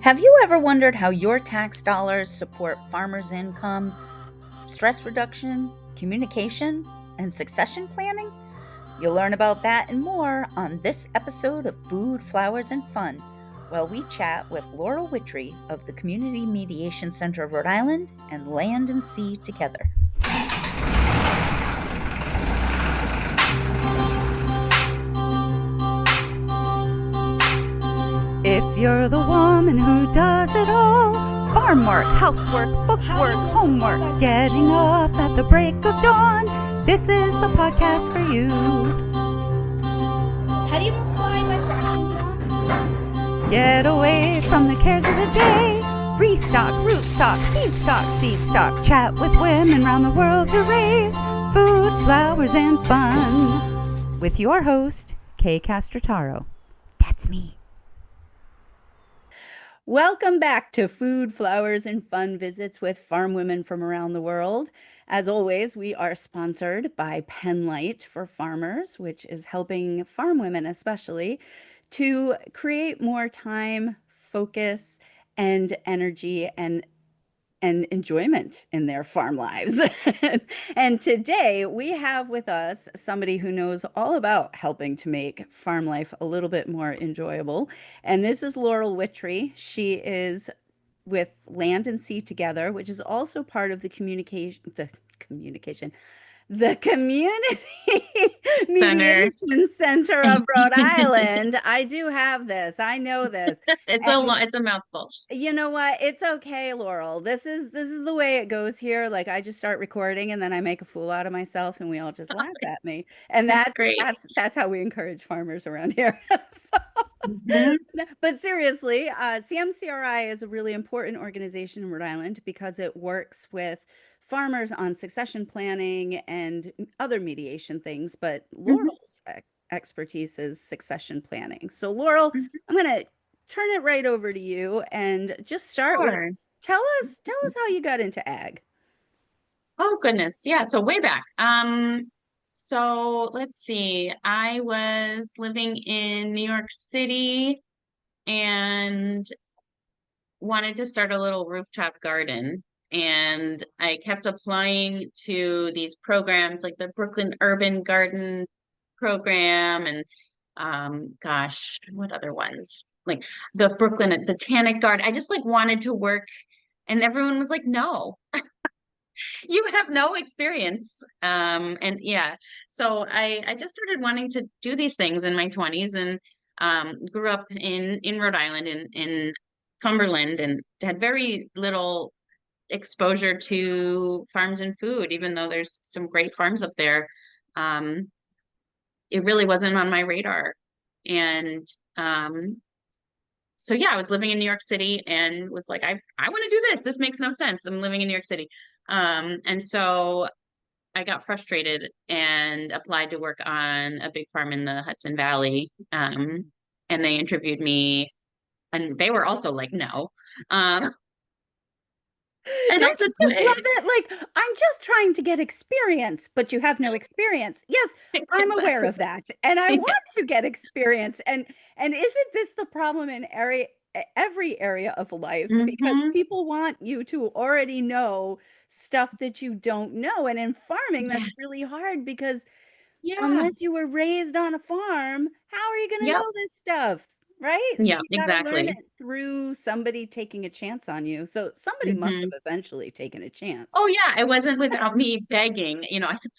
Have you ever wondered how your tax dollars support farmers' income, stress reduction, communication, and succession planning? You'll learn about that and more on this episode of Food, Flowers, and Fun, while we chat with Laurel Witri of the Community Mediation Center of Rhode Island and Land and Sea Together. If you're the woman who does it all, farm work, housework, bookwork, homework, getting up at the break of dawn, this is the podcast for you. How do you multiply by fractions, Mom? Get away from the cares of the day. Free stock, root stock, feed stock, seed stock. Chat with women around the world who raise food, flowers, and fun. With your host, Kay Castrataro. That's me. Welcome back to Food, Flowers, and Fun Visits with farm women from around the world. As always, we are sponsored by Penlight for Farmers, which is helping farm women especially to create more time, focus, and energy and enjoyment in their farm lives. And today we have with us somebody who knows all about helping to make farm life a little bit more enjoyable. And this is Laurel Witri. She is with Land and Sea Together, which is also part of the Community Mediation Center of Rhode Island. I do have this. I know this. It's a mouthful. You know what? It's okay, Laurel. This is the way it goes here. Like, I just start recording and then I make a fool out of myself and we all just laugh at me. And that's great. That's how we encourage farmers around here. But seriously, CMCRI is a really important organization in Rhode Island because it works with farmers on succession planning and other mediation things, but Laurel's expertise is succession planning. So Laurel, I'm going to turn it right over to you and just start with, tell us how you got into ag. Oh goodness. Yeah. So way back. So let's see. I was living in New York City and wanted to start a little rooftop garden. And I kept applying to these programs like the Brooklyn Urban Garden Program and what other ones? Like the Brooklyn Botanic Garden. I just wanted to work, and everyone was like, no, you have no experience. And yeah, so I just started wanting to do these things in my 20s and grew up in Rhode Island in Cumberland and had very little exposure to farms and food, even though there's some great farms up there. It really wasn't on my radar. And so yeah, I was living in New York City and was like, I want to do this. This makes no sense. I'm living in New York City. And so I got frustrated and applied to work on a big farm in the Hudson Valley. And they interviewed me and they were also like, no. And don't you just love it? Like, I'm just trying to get experience, but you have no experience. Yes, I'm aware of that. And I want to get experience. And isn't this the problem in every area of life? Because people want you to already know stuff that you don't know. And in farming, that's really hard because unless you were raised on a farm, how are you going to know this stuff? Right? So yeah, you gotta learn exactly. it through somebody taking a chance on you. So somebody must have eventually taken a chance. Oh yeah, it wasn't without me begging. I said,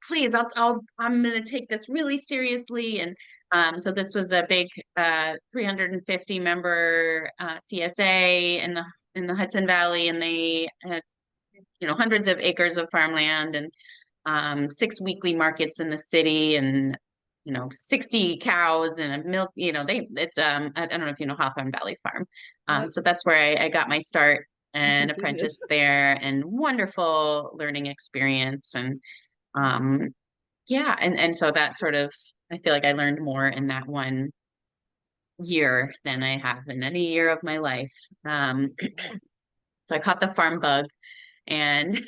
please, I'm gonna take this really seriously. And so this was a big 350 member CSA in the Hudson Valley, and they had hundreds of acres of farmland and 6 weekly markets in the city and 60 cows and a milk, it's I don't know if you know Hawthorne Valley Farm. So that's where I got my start and apprenticed there, and wonderful learning experience. And and so that sort of, I feel like I learned more in that one year than I have in any year of my life. So I caught the farm bug and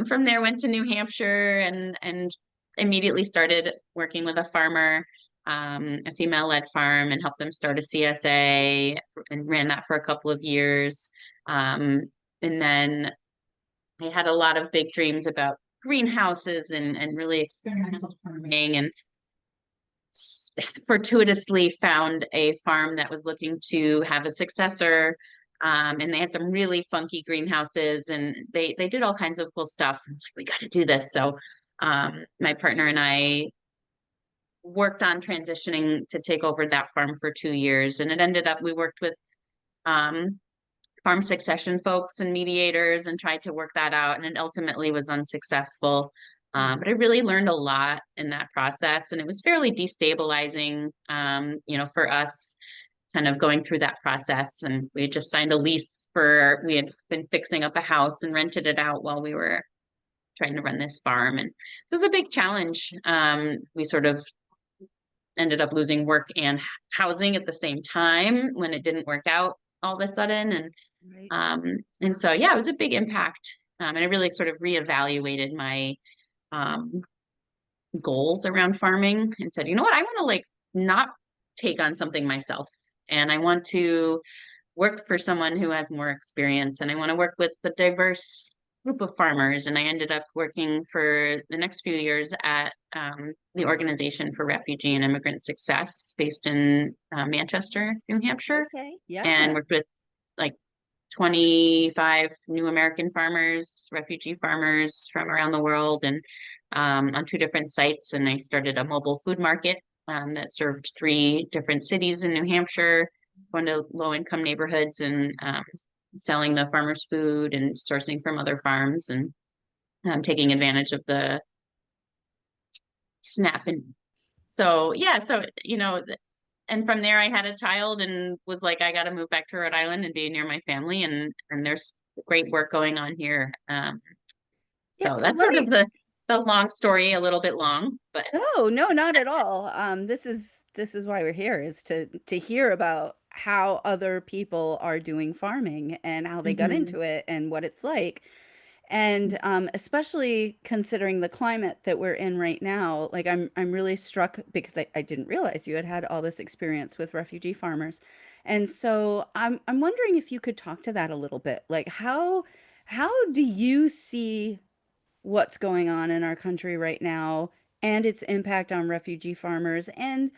from there went to New Hampshire and immediately started working with a farmer, a female-led farm, and helped them start a CSA, and ran that for a couple of years. And then I had a lot of big dreams about greenhouses and really experimental farming, and fortuitously found a farm that was looking to have a successor. And they had some really funky greenhouses, and they did all kinds of cool stuff. It's like, we got to do this. So my partner and I worked on transitioning to take over that farm for 2 years. And it ended up, we worked with farm succession folks and mediators and tried to work that out. And it ultimately was unsuccessful. But I really learned a lot in that process. And it was fairly destabilizing, for us kind of going through that process. And we just signed a lease we had been fixing up a house and rented it out while we were trying to run this farm. And so it was a big challenge. We sort of ended up losing work and housing at the same time when it didn't work out all of a sudden. And so, yeah, it was a big impact. And I really sort of reevaluated my goals around farming and said, you know what, I want to like not take on something myself. And I want to work for someone who has more experience. And I want to work with the diverse group of farmers. And I ended up working for the next few years at the Organization for Refugee and Immigrant Success based in Manchester, New Hampshire. Okay. Yeah. And worked with like 25 new American farmers, refugee farmers from around the world, and on 2 different sites. And I started a mobile food market that served 3 different cities in New Hampshire, going to low-income neighborhoods and selling the farmers' food and sourcing from other farms, and taking advantage of the SNAP. And so, yeah, so, and from there I had a child and was like, I got to move back to Rhode Island and be near my family. And there's great work going on here. So so that's let sort me of the long story, a little bit long, but No, not at all. This is why we're here, is to hear about how other people are doing farming and how they got Mhm. into it and what it's like. And especially considering the climate that we're in right now, like I'm really struck because I didn't realize you had had all this experience with refugee farmers. And so I'm wondering if you could talk to that a little bit. Like how do you see what's going on in our country right now and its impact on refugee farmers, and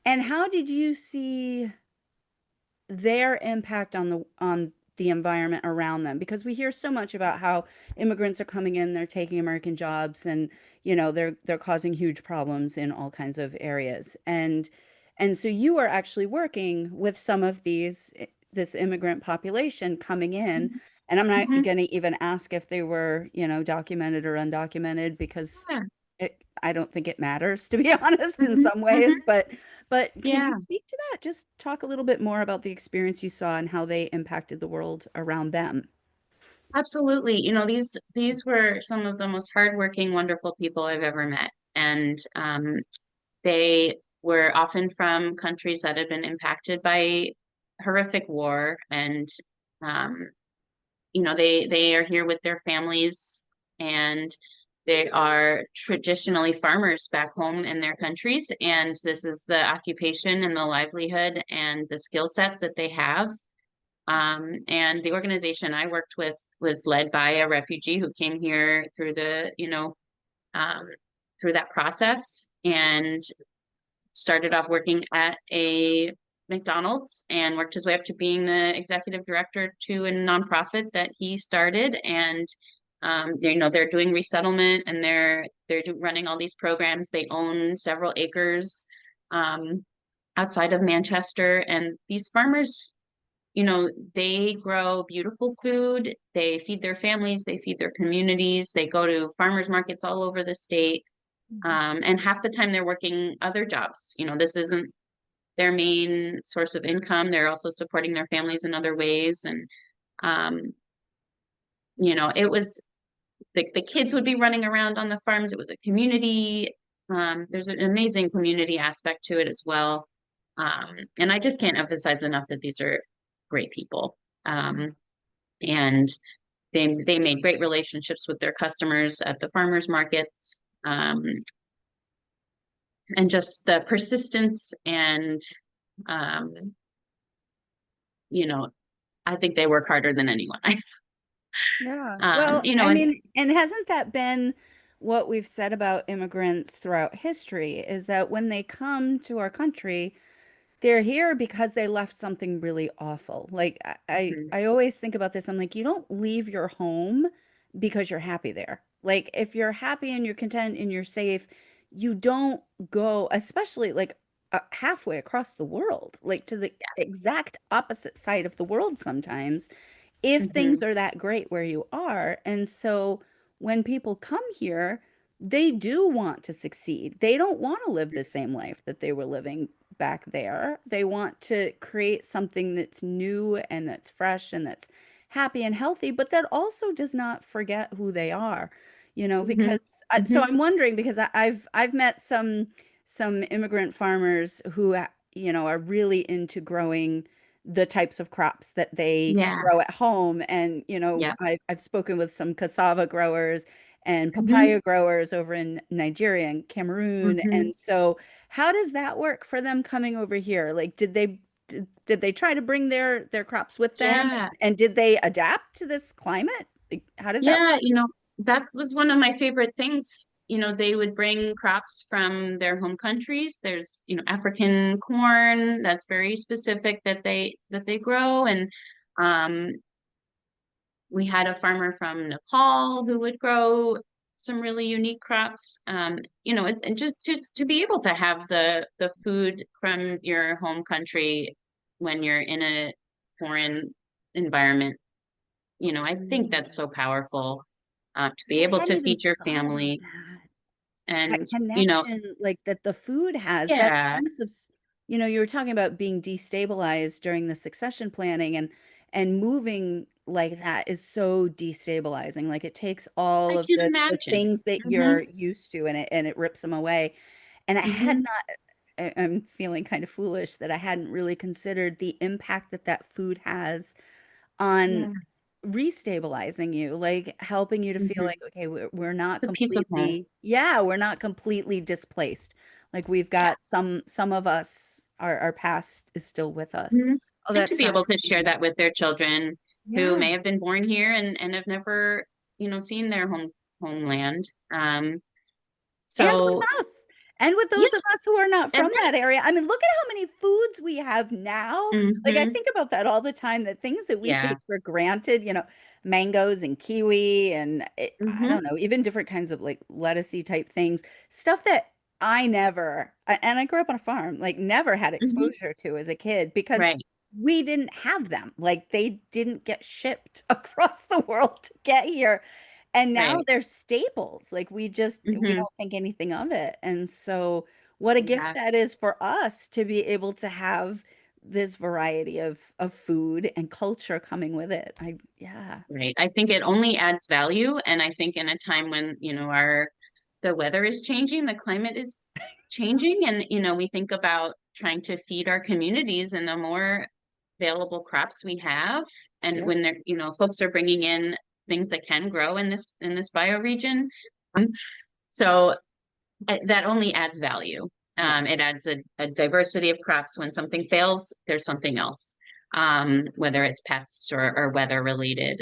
how did you see their impact on the environment around them? Because we hear so much about how immigrants are coming in, they're taking American jobs, and they're causing huge problems in all kinds of areas. And so you are actually working with some of this immigrant population coming in. And I'm not Mhm. going to even ask if they were, documented or undocumented, because Yeah. I don't think it matters, to be honest, in Mhm. some Mhm. ways. But can you Yeah. speak to that? Just talk a little bit more about the experience you saw and how they impacted the world around them. Absolutely. These were some of the most hardworking, wonderful people I've ever met. And they were often from countries that had been impacted by horrific war. And um, they are here with their families, and they are traditionally farmers back home in their countries. And this is the occupation and the livelihood and the skill set that they have. And the organization I worked with was led by a refugee who came here um, through that process, and started off working at a McDonald's and worked his way up to being the executive director to a nonprofit that he started. And they're doing resettlement, and they're running all these programs. They own several acres um, outside of Manchester, and these farmers, they grow beautiful food. They feed their families, they feed their communities, they go to farmers markets all over the state. And half the time they're working other jobs. This isn't their main source of income. They're also supporting their families in other ways. And, um, it was the kids would be running around on the farms. It was a community. There's an amazing community aspect to it as well. And I just can't emphasize enough that these are great people. And they made great relationships with their customers at the farmers markets. And just the persistence and um, I think they work harder than anyone. Yeah. Well, I And mean, and hasn't that been what we've said about immigrants throughout history is that when they come to our country, they're here because they left something really awful. Like Mhm. I always think about this. I'm like, you don't leave your home because you're happy there. Like if you're happy and you're content and you're safe, you don't go, especially like halfway across the world, like to the exact opposite side of the world sometimes if things Mhm. are that great where you are. And so when people come here, they do want to succeed. They don't want to live the same life that they were living back there. They want to create something that's new and that's fresh and that's happy and healthy, but that also does not forget who they are, Mhm. because so Mhm. I'm wondering because I've met some immigrant farmers who are really into growing the types of crops that they Yeah. grow at home. And, Yeah. I've spoken with some cassava growers and Mhm. papaya growers over in Nigeria and Cameroon. Mhm. And so how does that work for them coming over here? Like, did they try to bring their crops with them? Yeah. And did they adapt to this climate? Like, how did that Yeah, work? that was one of my favorite things. They would bring crops from their home countries. There's, African corn that's very specific that they grow. And um, we had a farmer from Nepal who would grow some really unique crops. And just to be able to have the food from your home country when you're in a foreign environment, I think that's so powerful, to be I able hadn't to even feed your thought about family. that. That And, connection like that the food has that yeah, sense of you were talking about being destabilized during the succession planning and moving like that is so destabilizing. Like it takes all I of can the imagine. things that Hmm. you're used to and it rips them away. And I had Hmm. not I'm feeling kind of foolish that I hadn't really considered the impact that that food has on Yeah. restabilizing you, like helping you to feel Hmm. like, okay, we're not It's a piece of home. completely, yeah, we're not completely displaced. Like we've Yeah. got some of us, our past is still with us. Mhm. Oh, And that's to be able to share fascinating. that with their children who Yeah. may have been born here and have never, seen their homeland. And with So us. And with yeah, those of us who are not and from that area. I mean, look at how many foods we have now. Like I hmm think about that all the time, that things that we yeah. take for granted, mangoes and kiwi and I Hmm. don't know, even different kinds of like lettucey type things, stuff that I never, and I grew up on a farm, like never had Hmm. exposure to as a kid because Right. we didn't have them. Like they didn't get shipped across the world to get here. And now Right. they're staples. Like we Hmm. don't think anything of it. And so what a gift Yeah. that is for us to be able to have this variety of food and culture coming with it. Yeah. Right. I think it only adds value. And I think in a time when, the weather is changing, the climate is changing, and, we think about trying to feed our communities, and the more available crops we have, and Yep. when they're, folks are bringing in things that can grow in this bioregion. um, So that only adds value. Yeah. It adds a diversity of crops. When something fails, there's something else, whether it's pests or weather related.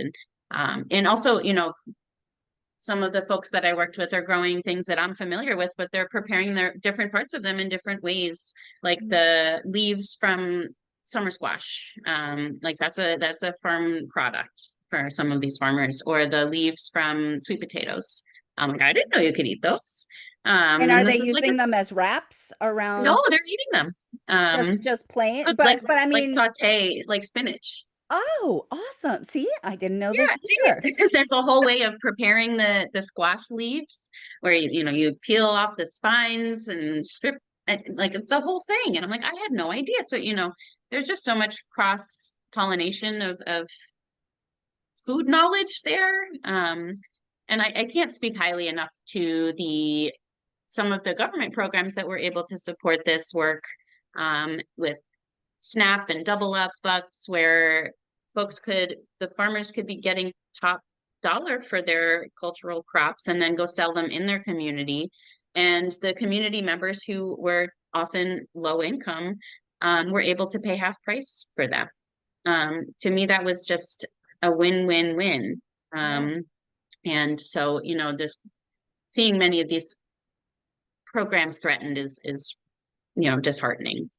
And also, some of the folks that I worked with are growing things that I'm familiar with, but they're preparing their different parts of them in different ways, like the leaves from summer squash. Like that's a farm product for some of these farmers, or the leaves from sweet potatoes. I'm like, I didn't know you could eat those. And are And they this is like using them as wraps no, around they're eating them. just plain? But like But I like mean, saute like spinach. oh, awesome. See, I didn't know this Yeah, either. see, there's a whole way of preparing the squash leaves where you peel off the spines and strip, and like it's a whole thing. And I'm like, I had no idea. So, there's just so much cross pollination of food knowledge there. And I can't speak highly enough to the some of the government programs that were able to support this work, with SNAP and double up bucks, where the farmers could be getting top dollar for their cultural crops and then go sell them in their community. And the community members who were often low income, were able to pay half price for that. to me, that was just a win-win-win. Yeah. And so, just seeing many of these programs threatened is disheartening,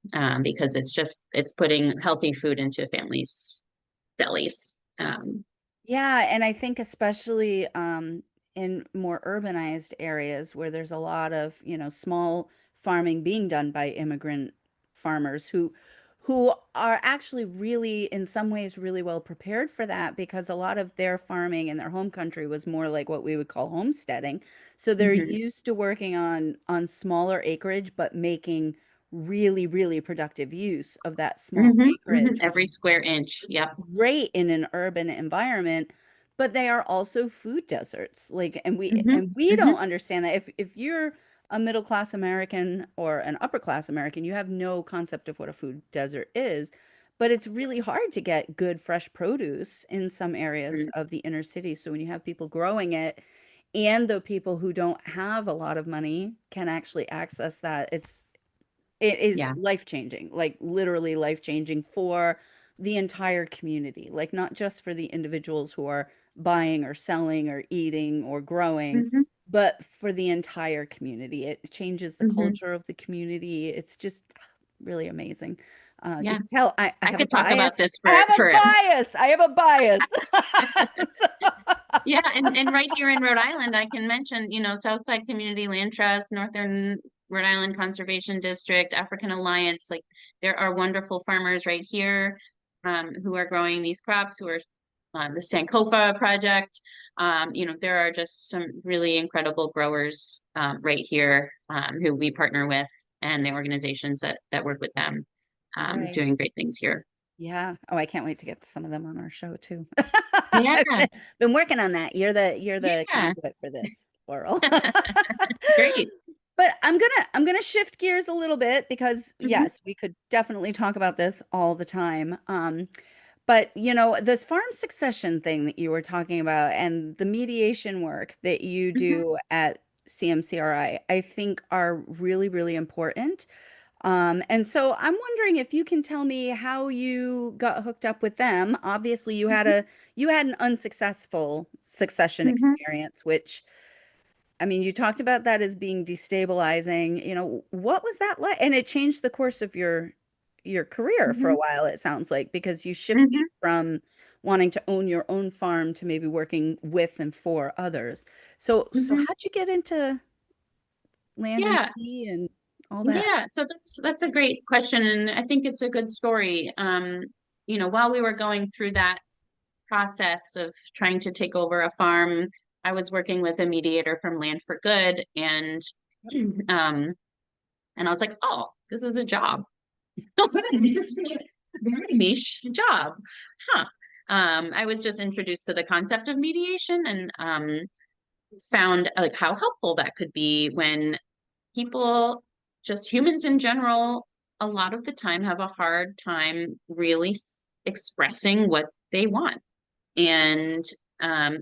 because it's putting healthy food into families' bellies. Yeah, and I think especially in more urbanized areas where there's a lot of, small farming being done by immigrant farmers who are actually really in some ways really well prepared for that because a lot of their farming in their home country was more like what we would call homesteading. So they're Mhm, used to working on smaller acreage but making really, really productive use of that small acreage, which every is square inch. Yep. great in an urban environment, but they are also food deserts. Like, and we don't Hmm. understand that. If you're a middle class American or an upper class American, you have no concept of what a food desert is. But it's really hard to get good fresh produce in some areas of the inner city. So when you have people growing it, and the people who don't have a lot of money can actually access that, it is Yeah. life-changing, like literally life-changing for the entire community, like not just for the individuals who are buying or selling or eating or growing, Hmm. but for the entire community. It changes the Hmm. culture of the community. It's just really amazing. You Yeah. can tell I I have a could talk bias. about this I for have a forever. bias. I have a bias. So- Yeah, and right here in Rhode Island, I can mention, Southside Community Land Trust, Northern Rhode Island Conservation District, African Alliance, like there are wonderful farmers right here, who are growing these crops, who are the Sankofa project. There are just some really incredible growers right here, who we partner with, and the organizations that work with them, Right. doing great things here. Yeah. Oh, I can't wait to get some of them on our show too. Yeah, I've been working on that. You're the yeah, conduit for this, Laurel. great. But I'm gonna shift gears a little bit because Hmm. yes, we could definitely talk about this all the time. But this farm succession thing that you were talking about and the mediation work that you Hmm. do at CMCRI, I think are really, really important. And so I'm wondering if you can tell me how you got hooked up with them. Obviously, you had an unsuccessful succession Hmm. experience, which I mean, you talked about that as being destabilizing. What was that like? And it changed the course of your career for a Hmm. while, it sounds like, because you shifted Hmm. from wanting to own your own farm to maybe working with and for others. So Hmm. how'd you get into land and Yeah, sea and all that? yeah. So that's a great question, and I think it's a good story. While we were going through that process of trying to take over a farm, I was working with a mediator from Land for Good, and um, and I was like, oh, this is a job. This is a very niche job, huh? I was just introduced to the concept of mediation, and found like how helpful that could be when people, just humans in general, a lot of the time have a hard time really expressing what they want and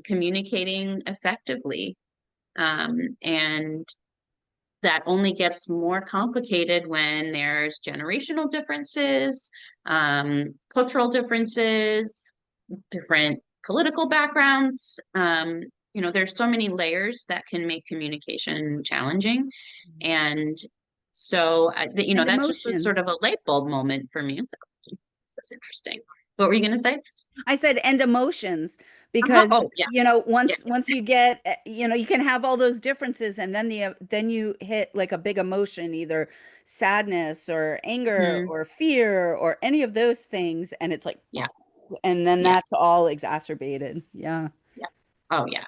communicating effectively. And that only gets more complicated when there's generational differences, cultural differences, different political backgrounds. There's so many layers that can make communication challenging. And so, And that just was sort of emotions. a light bulb moment for me. It's like, this is interesting. What were you going to say? I said, and emotions, Oh, because yeah, yeah. once you get, you can have all those differences, and then you hit like a big emotion, either sadness or anger Hmm. or fear or any of those things, and it's like, Yeah, and then yeah, that's all exacerbated. Yeah. yeah. Oh, yeah.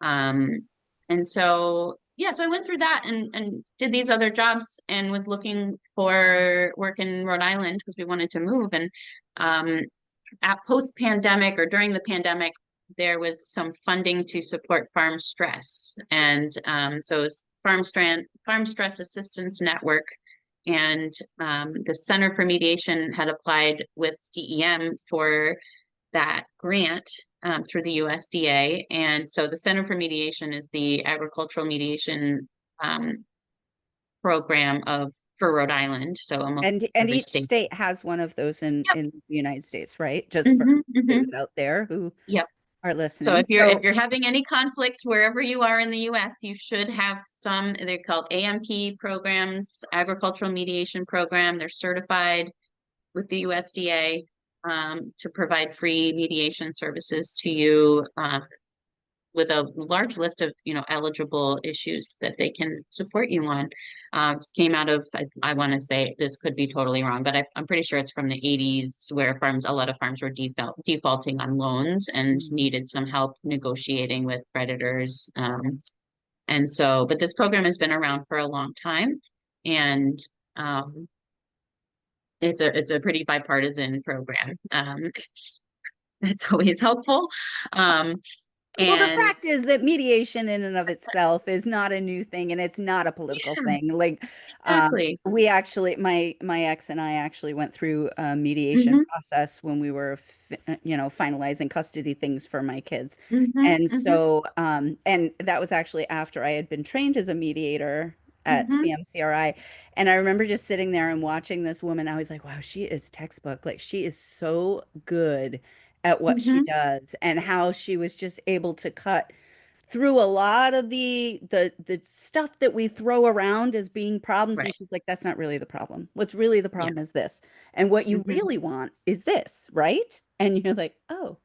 Um, and so, yeah, so I went through that and did these other jobs and was looking for work in Rhode Island because we wanted to move. And um, at post-pandemic or during the pandemic, there was some funding to support farm stress. And so it was Farm Stress Assistance Network. And the Center for Mediation had applied with DEM for that grant through the USDA. And so the Center for Mediation is the agricultural mediation um, program of for Rhode Island. So almost And every each state. state has one of those Yep. in the United States, right? Just for Hmm. those out there who Yep. are So listening. if So you're having any conflict wherever you are in the US, you should have some, they're called AMP programs, agricultural mediation program. They're certified with the USDA to provide free mediation services to you with a large list of, eligible issues that they can support you on. Came out of, I want to say this could be totally wrong, but I'm pretty sure it's from the 80s where a lot of farms were defaulting on loans and needed some help negotiating with creditors. And so, but this program has been around for a long time, and um, it's a pretty bipartisan program. It's always helpful. Um, well, the and fact is that mediation in and of itself is not a new thing, and it's not a political yeah, thing. Like, exactly. we actually, my ex and I actually went through a mediation Hmm. process when we were, finalizing custody things for my kids, Hmm. and Hmm. so, and that was actually after I had been trained as a mediator at Hmm. CMCRI, and I remember just sitting there and watching this woman. I was like, wow, she is textbook. Like, she is so good at what she Hmm. does and how she was just able to cut through a lot of the stuff that we throw around as being problems, and Right. she's like, that's not really the problem. What's really the Yeah. problem is this, and what you Hmm. really want is this, right? And you're like, oh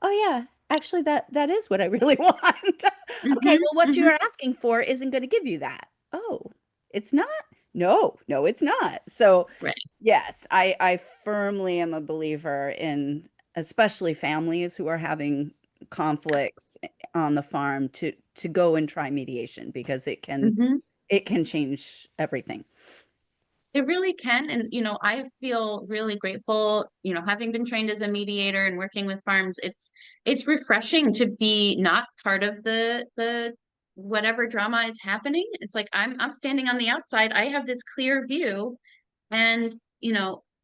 yeah, actually that is what I really want. Okay, Hmm. well, what Hmm. you're asking for isn't going to give you that. Oh, it's not. No, it's not. So Right. yes, I firmly am a believer in, especially families who are having conflicts on the farm, to go and try mediation, because Hmm. it can change everything. It really can. And, I feel really grateful, having been trained as a mediator and working with farms, it's refreshing to be not part of the whatever drama is happening. It's like I'm standing on the outside. I have this clear view, and,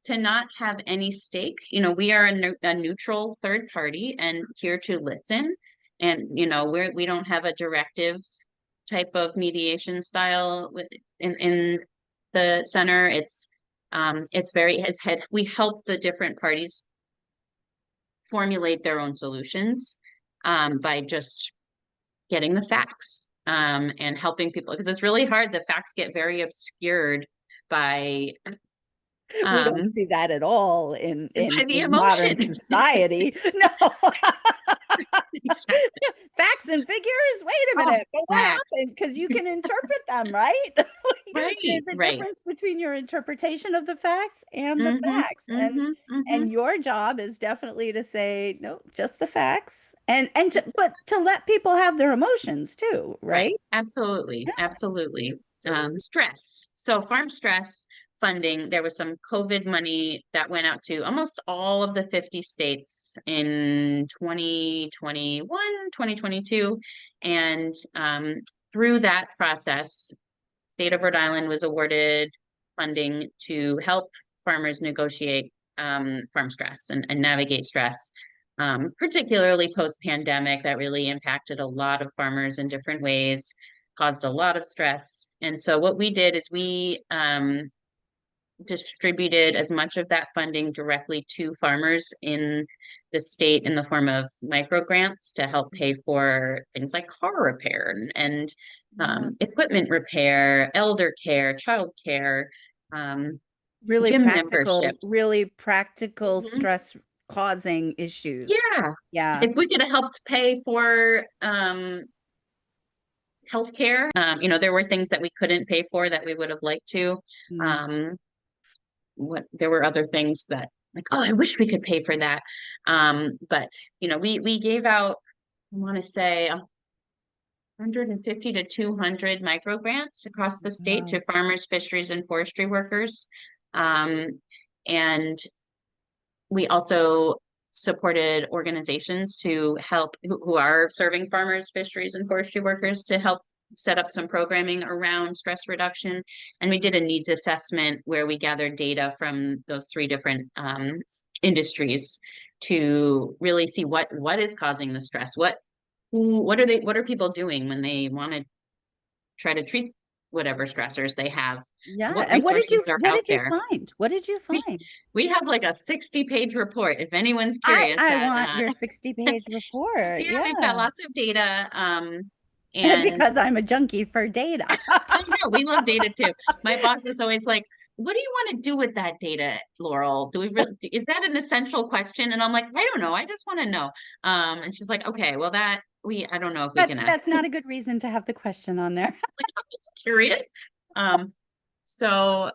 to not have any stake. We are a neutral third party and here to listen. And, we don't have a directive type of mediation style in the center. We help the different parties formulate their own solutions by just getting the facts and helping people, because it's really hard. The facts get very obscured by We don't um see that at all by the in emotion. modern society. No. Exactly. Facts and figures. Wait a Oh, minute. But what facts. happens? Because you can interpret them, right? Right, There's a right. difference between your interpretation of the facts and the Mm-hmm. facts. Mm-hmm. Mm-hmm. And your job is definitely to say, no, just the facts. But to let people have their emotions too, Right. right? Absolutely. Absolutely. Stress. So farm stress funding, there was some COVID money that went out to almost all of the 50 states in 2021, 2022. And through that process, state of Rhode Island was awarded funding to help farmers negotiate farm stress and navigate stress, particularly post-pandemic. That really impacted a lot of farmers in different ways, caused a lot of stress. And so what we did is we distributed as much of that funding directly to farmers in the state in the form of micro grants to help pay for things like car repair and Yeah. equipment repair, elder care, child care, um, gym memberships. Really practical Mhm. stress causing issues. Yeah. Yeah. If we could have helped pay for healthcare, there were things that we couldn't pay for that we would have liked to. Mm. Um, there were other things that, like, oh, I wish we could pay for that. But we gave out, I want to say 150 to 200 micro grants across the state Wow. to farmers, fisheries, and forestry workers. And we also supported organizations to help who are serving farmers, fisheries, and forestry workers to help set up some programming around stress reduction. And we did a needs assessment where we gathered data from those three different industries to really see what is causing the stress. What are people doing when they want to try to treat whatever stressors they have. Yeah. What And resources are what out did you there? find? What did you We find? we have like a 60-page report if anyone's curious I that want your 60-page report. yeah, we've got Yeah. lots of data and Because I'm a junkie for data. I know we love data too. My boss is always like, "What do you want to do with that data, Laurel? Do we really, is that an essential question?" And I'm like, "I don't know. I just want to know." And she's like, "Okay, well that we I don't know if we can ask." That's not a good reason to have the question on there. Like, I'm just curious. Um, so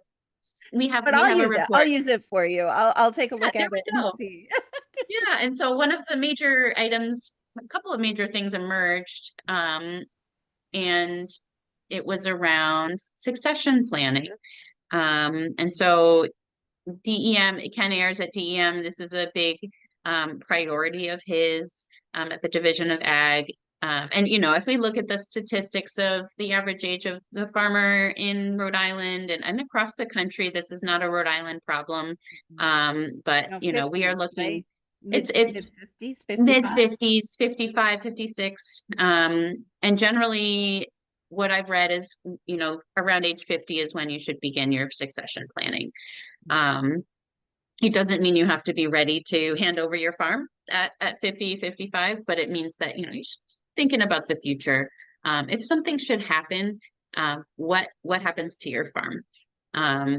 But we have a I'll report. use it for you. I'll take a Yeah, look there at we it and go. see. Yeah, and so one of the major items, a couple of major things emerged, and it was around succession planning. And so DEM, Ken Ayers at DEM, this is a big priority of his at the Division of Ag. And you know, if we look at the statistics of the average age of the farmer in Rhode Island and across the country, this is not a Rhode Island problem. But No, you know, we are 50s, looking, right? Mid it's 50s, mid 55. 50s, 55, 56. And generally what I've read is, you know, around age 50 is when you should begin your succession planning. Um, it doesn't mean you have to be ready to hand over your farm at 50, 55, but it means that, you know, you should thinking about the future. If something should happen, what happens to your farm?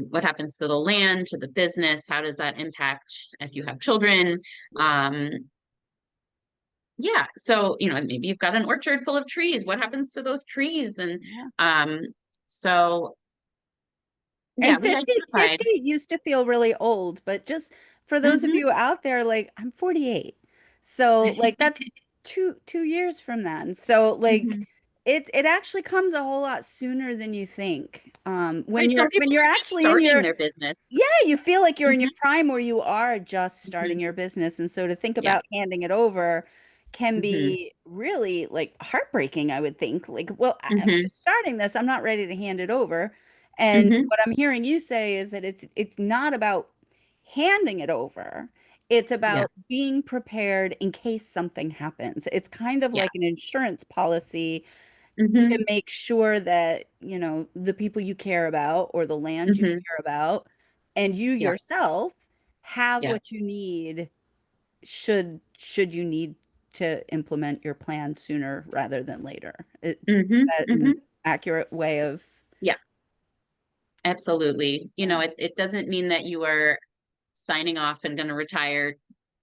What happens to the land, to the business? How does that impact if you have children? Um, yeah, so you know, maybe you've got an orchard full of trees. What happens to those trees? And Yeah. um, so yeah, And we identified. 50 used to feel really old, but just for those of Mhm. you out there, like I'm 48. So like that's two years from then. So like Mhm. it actually comes a whole lot sooner than you think. Right, some When people you're are just actually in starting your, their business. yeah, you feel like you're in your Mhm. prime where you are just starting Mhm. your business. And so to think Yeah. about handing it over can Mhm. be really like heartbreaking, I would think. Like, well, I'm Mhm. just starting this. I'm not ready to hand it over. And Mhm. what I'm hearing you say is that it's not about handing it over. It's Yeah. about being prepared in case something happens. It's kind of Yeah. like an insurance policy to Mhm. make sure that, you know, the people you care about or the land you Mhm. care about and you Yeah. yourself have Yeah. what you need should you need to implement your plan sooner rather than later. Is Mhm. that an Mhm. accurate way of Yeah. Absolutely. You yeah. know, it doesn't mean that you are signing off and going to retire,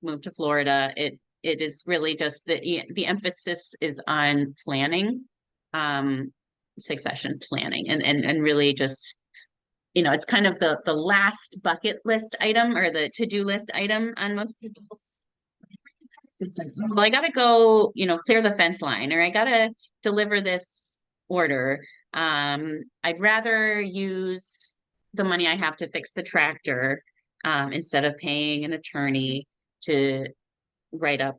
move to Florida. It is really just the emphasis is on planning, um, succession planning, and really just, you know, it's kind of the last bucket list item or the to-do list item on most people's. It's like, well, I gotta go, you know, clear the fence line, or I gotta deliver this order. I'd rather use the money I have to fix the tractor, instead of paying an attorney to write up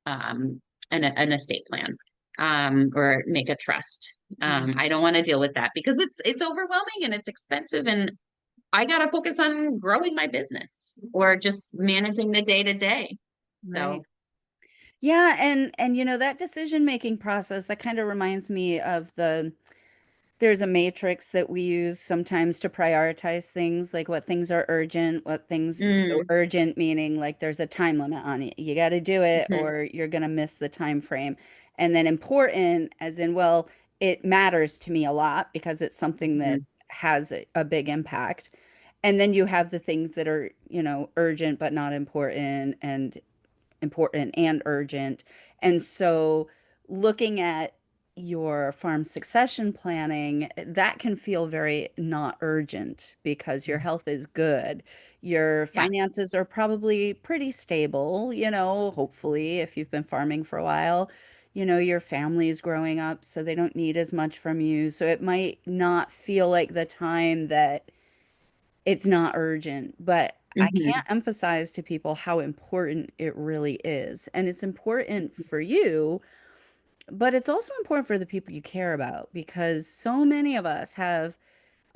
an estate plan, or make a trust. Mhm. I don't want to deal with that because it's overwhelming and it's expensive, and I gotta focus on growing my business or just managing the day to day. Right. So. Yeah, and you know that decision-making process that kind of reminds me of there's a matrix that we use sometimes to prioritize things, like what things are urgent, what things so Mm, urgent meaning like there's a time limit on it. You got to do it mhm, or you're going to miss the time frame. And then important as in, well, it matters to me a lot because it's something that mhm. has a big impact. And then you have the things that are, you know, urgent but not important and urgent. And so looking at your farm succession planning, that can feel very not urgent because your health is good. Your Yeah. finances are probably pretty stable, you know, hopefully, if you've been farming for a while. You know, your family is growing up, so they don't need as much from you. So it might not feel like the time that it's not urgent, but I Mhm, can't emphasize to people how important it really is. And it's important for you, but it's also important for the people you care about because so many of us have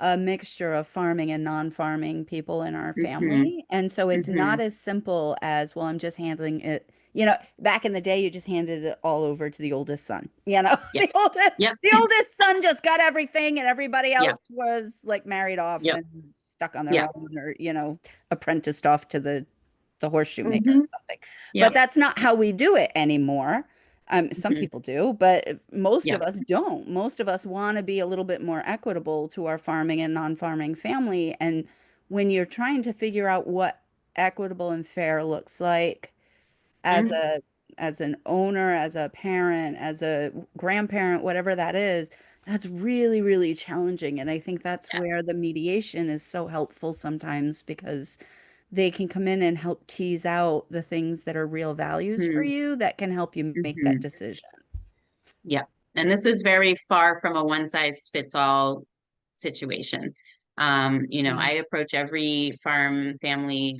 a mixture of farming and non-farming people in our Mm-hmm. family. And so it's Mm-hmm. not as simple as, well, I'm just handling it. You know, back in the day, you just handed it all over to the oldest son. You know, Yep. Yep. the oldest son just got everything, and everybody Yep. else was like married off Yep. and stuck on their Yep. own, or, you know, apprenticed off to the horseshoe maker or Mm-hmm. something. But Yep. that's not how we do it anymore. Some Mm-hmm. people do, but most of Yep. us don't. Most of us want to be a little bit more equitable to our farming and non-farming family. And when you're trying to figure out what equitable and fair looks like as Mm-hmm. an owner, as a parent, as a grandparent, whatever that is, that's really, really challenging. And I think that's where the mediation is so helpful sometimes, because they can come in and help tease out the things that are real values for you that can help you make that Mm-hmm. decision. Yep. And this is very far from a one size fits all situation. Yeah. I approach every farm family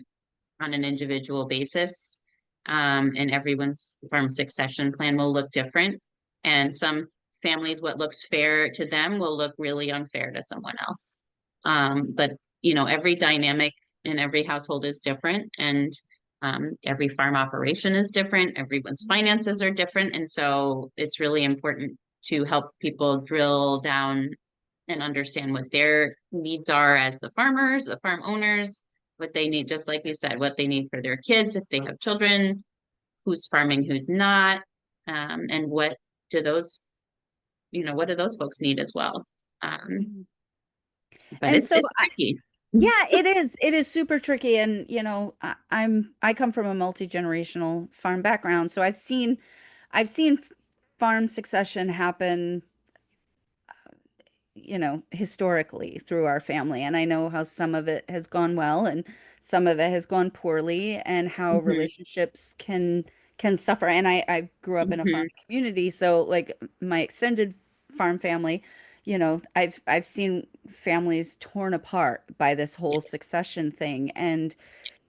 on an individual basis. And everyone's farm succession plan will look different. And some families, what looks fair to them will look really unfair to someone else. But every dynamic in every household is different, and every farm operation is different. Everyone's finances are different. And so it's really important to help people drill down and understand what their needs are as the farmers, the farm owners, what they need, just like you said, what they need for their kids if they have children, who's farming, who's not, and do those, what do those folks need as well? Um, Mhm. but And it's so it's tricky. yeah, it is. It is super tricky. And, you know, I come from a multi-generational farm background, so I've seen farm succession happen, you know, historically through our family. And I know how some of it has gone well and some of it has gone poorly, and how Hmm. relationships can suffer. And I grew up in a Hmm. farming community, so like my extended farm family, you know, I've seen families torn apart by this Yeah. whole succession thing. And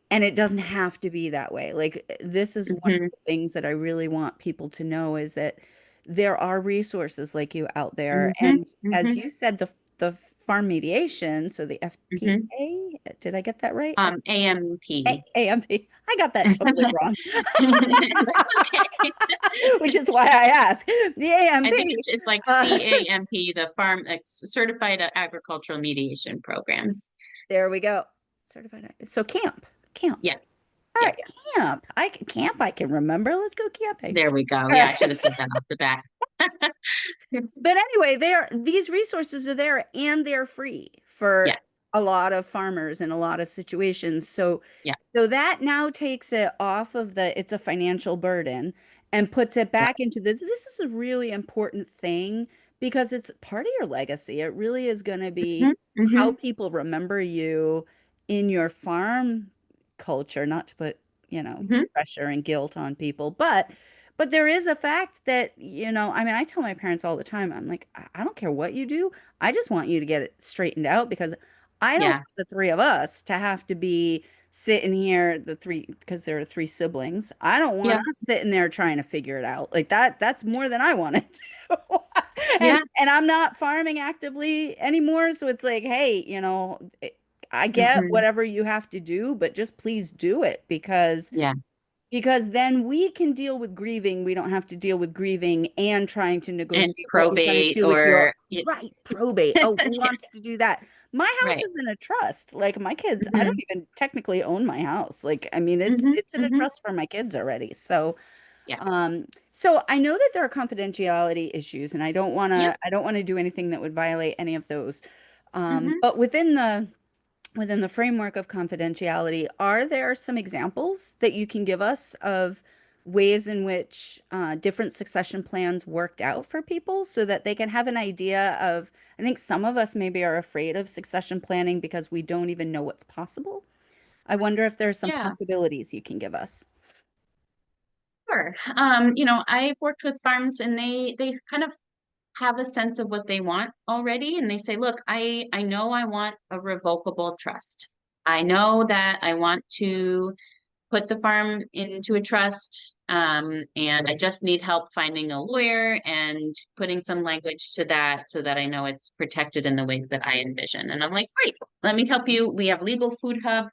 it doesn't have to be that way. Like, this is one of Hmm. the things that I really want people to know, is that there are resources like you out there. Hmm. And as Hmm. you said, the farm mediation, so the Hmm. FPA, did I get that right? AMP. AMP. I got that totally wrong, That's okay. which is why I asked. The I think AMP. it's like Uh, CAMP, the Farm Certified Agricultural Mediation Programs. there we go. Certified. So camp, camp. Yeah, All yeah, right, yeah. camp. Camp. I can remember. Let's go camping. There we go. All Yeah, right. I should have said that off the bat. But anyway, these resources are there, and they're free for Yeah, a lot of farmers in a lot of situations. So yeah, that now takes it off of it's a financial burden, and puts it yeah. back into this is a really important thing, because it's part of your legacy. It really is going to be Hmm. how Hmm. people remember you in your farm culture, not to put, you know, Hmm. pressure and guilt on people, but there is a fact that, you know, I mean, I tell my parents all the time, I'm like, I don't care what you do. I just want you to get it straightened out, because I don't want Yeah, the three of us to have to be sitting here, the three, because there are three siblings. I don't want yeah, us sitting there trying to figure it out. Like that's more than I want to do. And yeah. I'm not farming actively anymore, so it's like, hey, you know, I get Hmm. whatever you have to do, but just please do it, Yeah. because then we can deal with grieving. We don't have to deal with grieving and trying to And negotiate what you're going to probate do with your right probate. Oh, who yeah, wants to do that? My house right. is in a trust. Like, my kids, I don't Hmm. even technically own my house. Like, I mean, Hmm. it's in a Hmm. trust for my kids already. So, Yeah. I know that there are confidentiality issues, and Yep. I don't want to do anything that would violate any of those. Hmm. But within the framework of confidentiality, are there some examples that you can give us of ways in which different succession plans worked out for people, so that they can have an idea of, I think some of us maybe are afraid of succession planning because we don't even know what's possible. I wonder if there's some Yeah. possibilities you can give us. Sure. I've worked with farms, and they kind of have a sense of what they want already, and they say, look, I know I want a revocable trust. I know that I want to put the farm into a trust. And I just need help finding a lawyer and putting some language to that so that I know it's protected in the ways that I envision. And I'm like, great, let me help you. We have Legal Food Hub.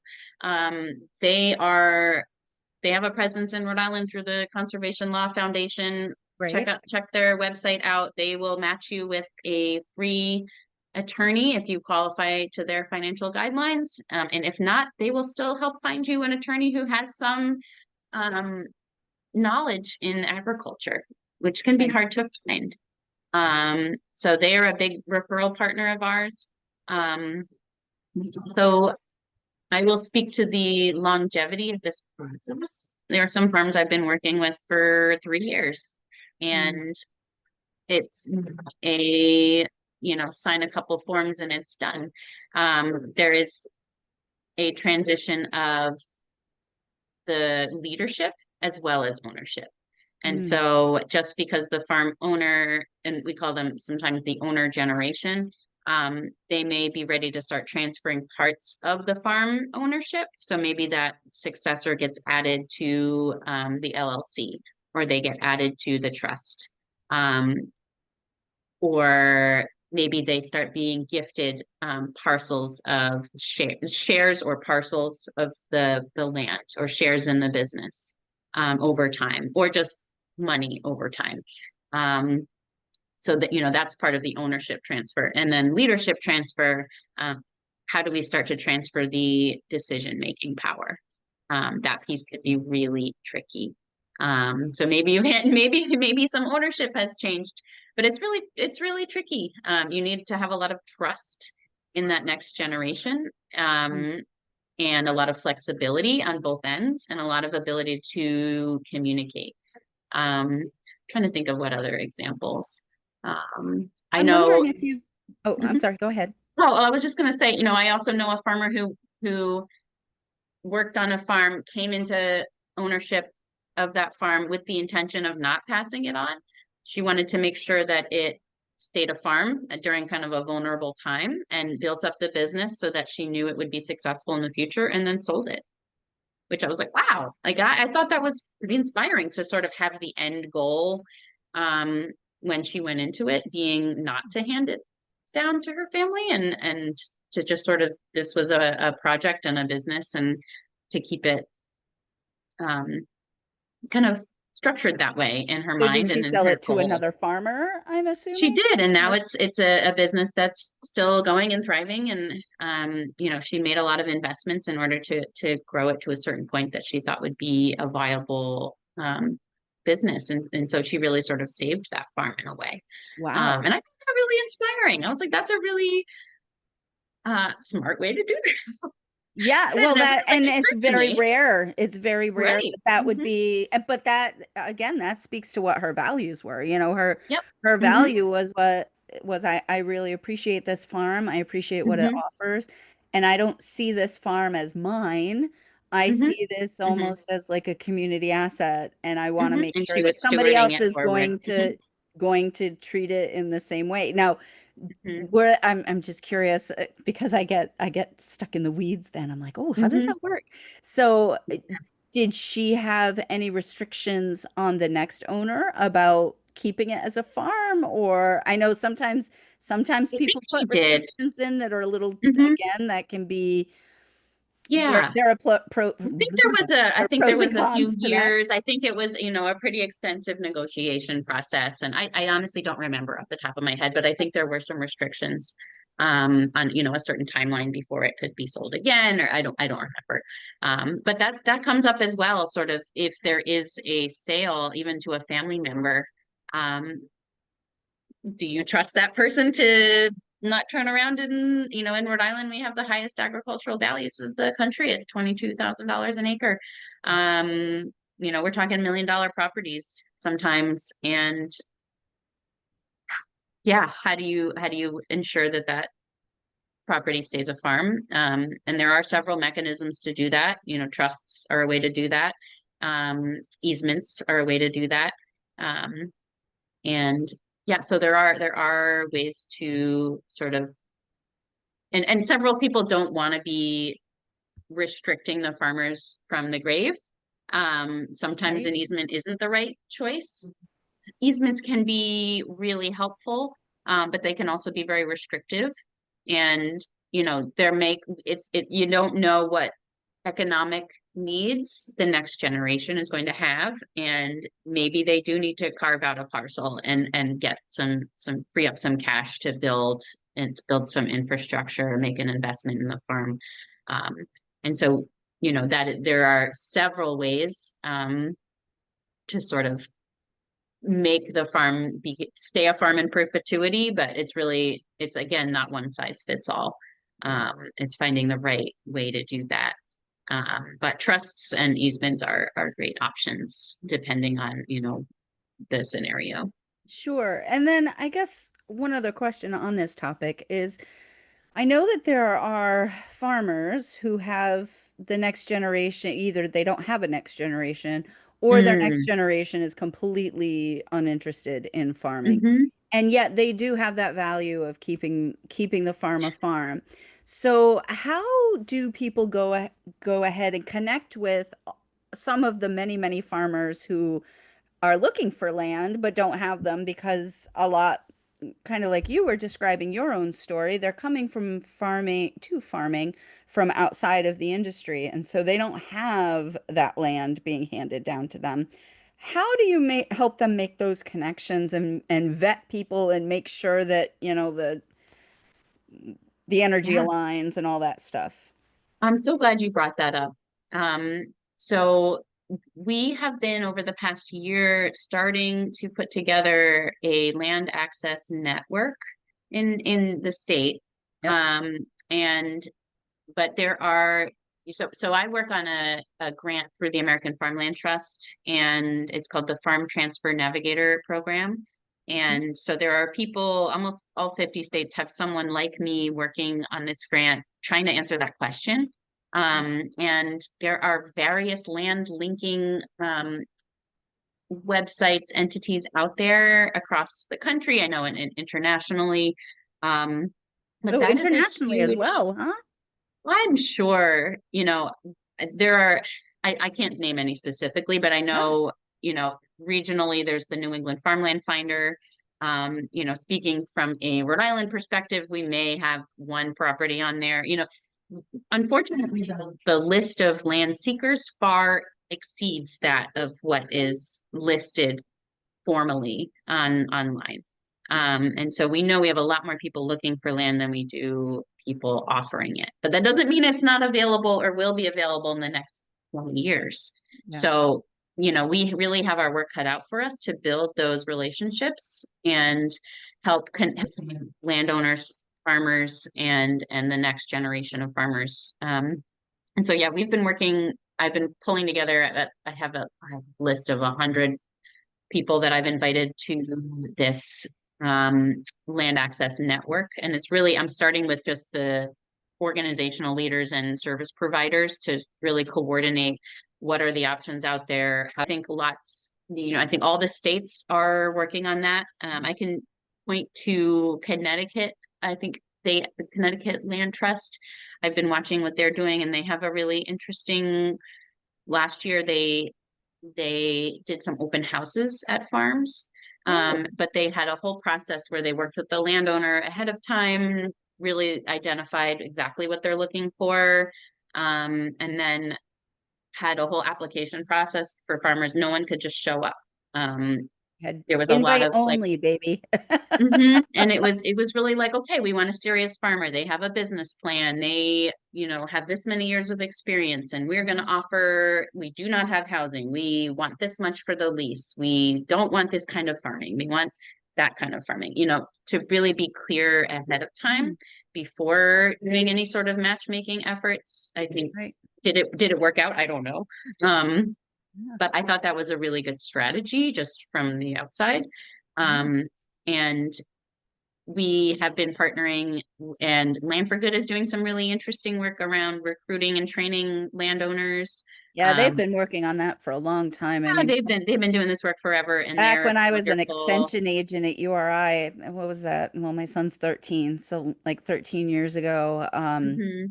They have a presence in Rhode Island through the Conservation Law Foundation. Right. Check their website out. They will match you with a free attorney if you qualify to their financial guidelines. And if not, they will still help find you an attorney who has some knowledge in agriculture, which can be Nice. hard to find. So they are a big referral partner of ours. So I will speak to the longevity of this process. There are some farms I've been working with for 3 years, and it's a, sign a couple forms and it's done. There is a transition of the leadership as well as ownership. And so just because the farm owner, and we call them sometimes the owner generation, they may be ready to start transferring parts of the farm ownership. So maybe that successor gets added to the LLC, or they get added to the trust. Or maybe they start being gifted parcels of shares or parcels of the land, or shares in the business over time, or just money over time. So that, that's part of the ownership transfer. And then leadership transfer, how do we start to transfer the decision-making power? That piece could be really tricky. So maybe maybe some ownership has changed, but it's really tricky. You need to have a lot of trust in that next generation, and a lot of flexibility on both ends, and a lot of ability to communicate. Trying to think of what other examples. I'm wondering if you, I'm Mhm. sorry, go ahead. Oh, I was just going to say, I also know a farmer who worked on a farm, came into ownership of that farm with the intention of not passing it on. She wanted to make sure that it stayed a farm during kind of a vulnerable time, and built up the business so that she knew it would be successful in the future, and then sold it. Which I was like, wow, like I thought that was pretty inspiring to sort of have the end goal, when she went into it, being not to hand it down to her family, and to just sort of, this was a project and a business, and to keep it kind of structured that way in her So did mind she and in sell her it to another goals. farmer, I'm She assuming? did, and now Or- it's a business that's still going and thriving, and she made a lot of investments in order to grow it to a certain point that she thought would be a viable business, and so she really sort of saved that farm in a way. Wow. And I found that really inspiring. I was like, that's a really smart way to do this. Yeah, That well, never and really it's occurred to very me. rare. It's very rare Right. that that would Hmm. be, but that again, that speaks to what her values were. Yep. Her Hmm. value was I really appreciate this farm. I appreciate what it Hmm. offers, and I don't see this farm as mine. I Hmm. see this Hmm. almost as like a community asset, and I want to make And she sure that was somebody stewarding else it is forward. going to treat it in the same way. Now, Hmm. where I'm just curious, because I get stuck in the weeds then. I'm like, "Oh, how does Hmm. that work?" So, did she have any restrictions on the next owner about keeping it as a farm? Or I know sometimes I think people she put did. restrictions in that are a little, Hmm. again, that can be Yeah. there are I there are think there pros and was a few cons to that. years. I think it was, a pretty extensive negotiation process. And I honestly don't remember off the top of my head, but I think there were some restrictions on, a certain timeline before it could be sold again, or I don't remember. But that comes up as well, sort of, if there is a sale, even to a family member, um, do you trust that person to not turn around? In Rhode Island, we have the highest agricultural values of the country at $22,000 an acre. We're talking $1 million properties sometimes. And yeah, how do you ensure that property stays a farm? And there are several mechanisms to do that. Trusts are a way to do that. Easements are a way to do that. Um, And yeah, so there are ways to sort of, and several people don't want to be restricting the farmers from the grave. Sometimes Right. an easement isn't the right choice. Easements can be really helpful, but they can also be very restrictive. And, they're you don't know what economic needs the next generation is going to have. And maybe they do need to carve out a parcel and get free up some cash to build some infrastructure, make an investment in the farm. Um, and so, that there are several ways, to sort of make the farm stay a farm in perpetuity, but it's again not one size fits all. It's finding the right way to do that. But trusts and easements are great options depending on, the scenario. Sure. And then I guess one other question on this topic is I know that there are farmers who have the next generation, either they don't have a next generation or their next Mm, generation is completely uninterested in farming. hmm And yet they do have that value of keeping the farm a farm. So how do people go ahead and connect with some of the many farmers who are looking for land but don't have them because a lot, kind of like you were describing your own story, they're coming from farming from outside of the industry, and so they don't have that land being handed down to them. How do you help them make those connections and vet people and make sure that, the energy Yeah, aligns and all that stuff? I'm so glad you brought that up. So we have been over the past year starting to put together a land access network in the state. Yep. Um, and but there are so I work on a grant through the American Farmland Trust, and it's called the Farm Transfer Navigator Program. Mhm. And so there are people, almost all 50 states have someone like me working on this grant, trying to answer that question. And there are various land linking websites, entities out there across the country. I know and internationally. Um, but Oh, that is a internationally as huge well, huh? I'm sure, there are, I can't name any specifically, but I Yeah. know, regionally there's the New England Farmland Finder. Speaking from a Rhode Island perspective, we may have one property on there. Unfortunately, the list of land seekers far exceeds that of what is listed formally online. And so we know we have a lot more people looking for land than we do people offering it. But that doesn't mean it's not available or will be available in the next 20 years. Yeah. So, we really have our work cut out for us to build those relationships and help landowners, farmers, and the next generation of farmers. And so, yeah, I've been pulling together, I have a list of 100 people that I've invited to this land access network. And I'm starting with just the organizational leaders and service providers to really coordinate what are the options out there. I think all the states are working on that. I can point to Connecticut. I think the Connecticut Land Trust. I've been watching what they're doing, and they have a really interesting. Last year, they did some open houses at farms. Oh, But they had a whole process where they worked with the landowner ahead of time, really identified exactly what they're looking for, and then had a whole application process for farmers. No one could just show up. Um, had there was a lot invite of like only, baby. And it was really like, okay, we want a serious farmer. They have a business plan. They, have this many years of experience, and we're going to offer, we do not have housing. We want this much for the lease. We don't want this kind of farming. We want that kind of farming, to really be clear ahead of time before doing any sort of matchmaking efforts. I think, Right. did it work out? I don't know. Um, Yeah. but I thought that was a really good strategy just from the outside. Yeah. Um, and we have been partnering, and Land for Good is doing some really interesting work around recruiting and training landowners. Yeah, they've Um, been working on that for a long time. I yeah, mean, they've been doing this work forever, and back they're when I was an wonderful. extension agent at URI, what was that? Well, my son's 13, so like 13 years ago. Mhm.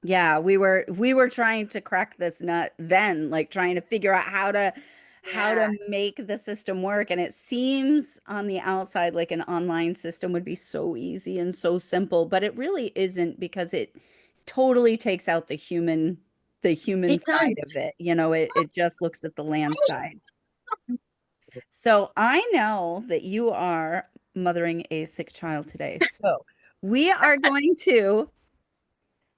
Yeah, we were trying to crack this nut then, like trying to figure out how Yeah, to make the system work. And it seems on the outside like an online system would be so easy and so simple, but it really isn't because it totally takes out the human it side of does. it. It just looks at the land side. So I know that you are mothering a sick child today. So we are going to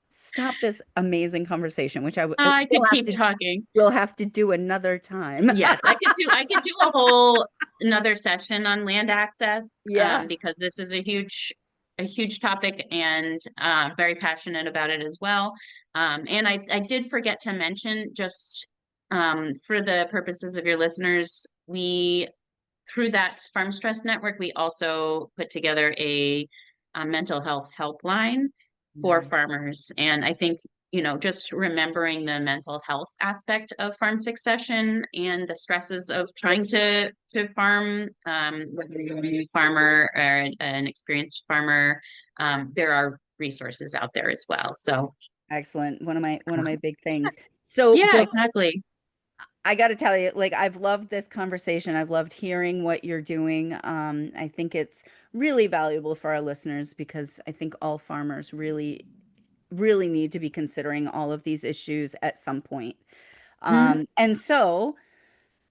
stop this amazing conversation, which I could keep talking. we'll have to do another time. Yes, I could do a whole another session on land access, Yeah. because this is a huge topic and very passionate about it as well. And I did forget to mention, just for the purposes of your listeners, we through that Farm Stress Network, we also put together a mental health helpline for Nice. farmers. And I think, just remembering the mental health aspect of farm succession and the stresses of trying to farm, whether you're a new farmer or an experienced farmer, there are resources out there as well. So, Excellent. One of my uh, big things. So yeah, exactly. I got to tell you, like, I've loved this conversation. I've loved hearing what you're doing. I think it's really valuable for our listeners because I think all farmers really, really need to be considering all of these issues at some point. Mhm. And so,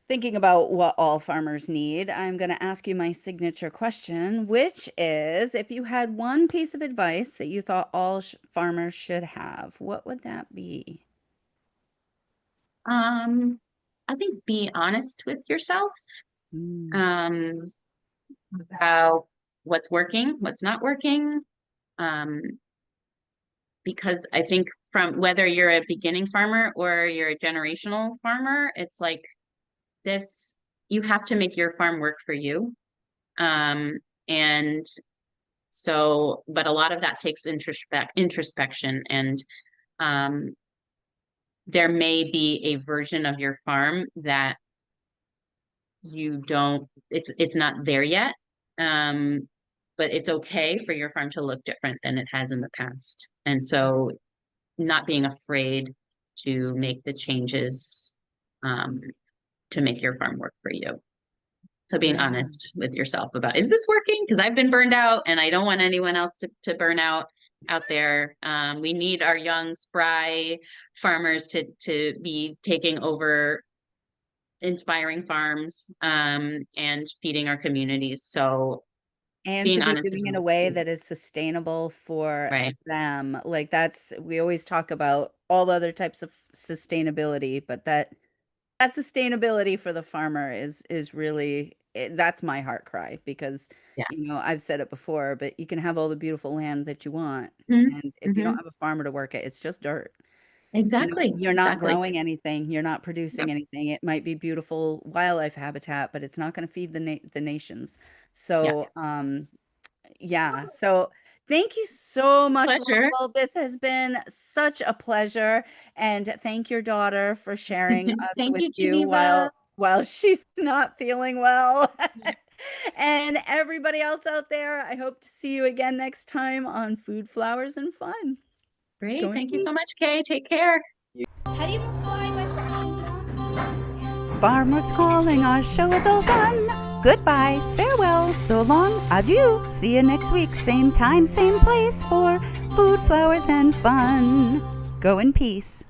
thinking about what all farmers need, I'm going to ask you my signature question, which is if you had one piece of advice that you thought all farmers should have, what would that be? Um, I think be honest with yourself. Mm. Um, about what's working, what's not working. Um, because I think from whether you're a beginning farmer or you're a generational farmer, it's like this, you have to make your farm work for you. And so, but a lot of that takes introspection, and um, there may be a version of your farm that you don't, it's not there yet. Um, but it's okay for your farm to look different than it has in the past. And so not being afraid to make the changes um, to make your farm work for you. So being Yeah. honest with yourself about, is this working? Because I've been burned out and I don't want anyone else to burn out there. We need our young, spry farmers to be taking over inspiring farms and feeding our communities. So And being to be honest doing it in about a way it, that is sustainable for right. them. Like we always talk about all other types of sustainability, but that sustainability for the farmer is really that's my heart cry because Yeah. I've said it before, but you can have all the beautiful land that you want, Mhm. and if you don't Mhm. have a farmer to work it, it's just dirt. Exactly. You're not Exactly. growing anything, you're not producing Yep. anything. It might be beautiful wildlife habitat, but it's not going to feed the nations. Yeah. So, yeah. So thank you so much, Pleasure. Laurel. This has been such a pleasure. And thank your daughter for sharing us Thank with you, you Geneva. while she's not feeling well. And everybody else out there, I hope to see you again next time on Food, Flowers, and Fun. Go Great. in Thank you so peace. much, Kay. Take care. How do you multiply by fractions now? Farmers calling, our show is all done. Goodbye, farewell, so long, adieu. See you next week, same time, same place for Food, Flowers, and Fun. Go in peace.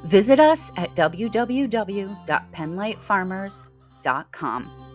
Visit us at www.penlightfarmers.com.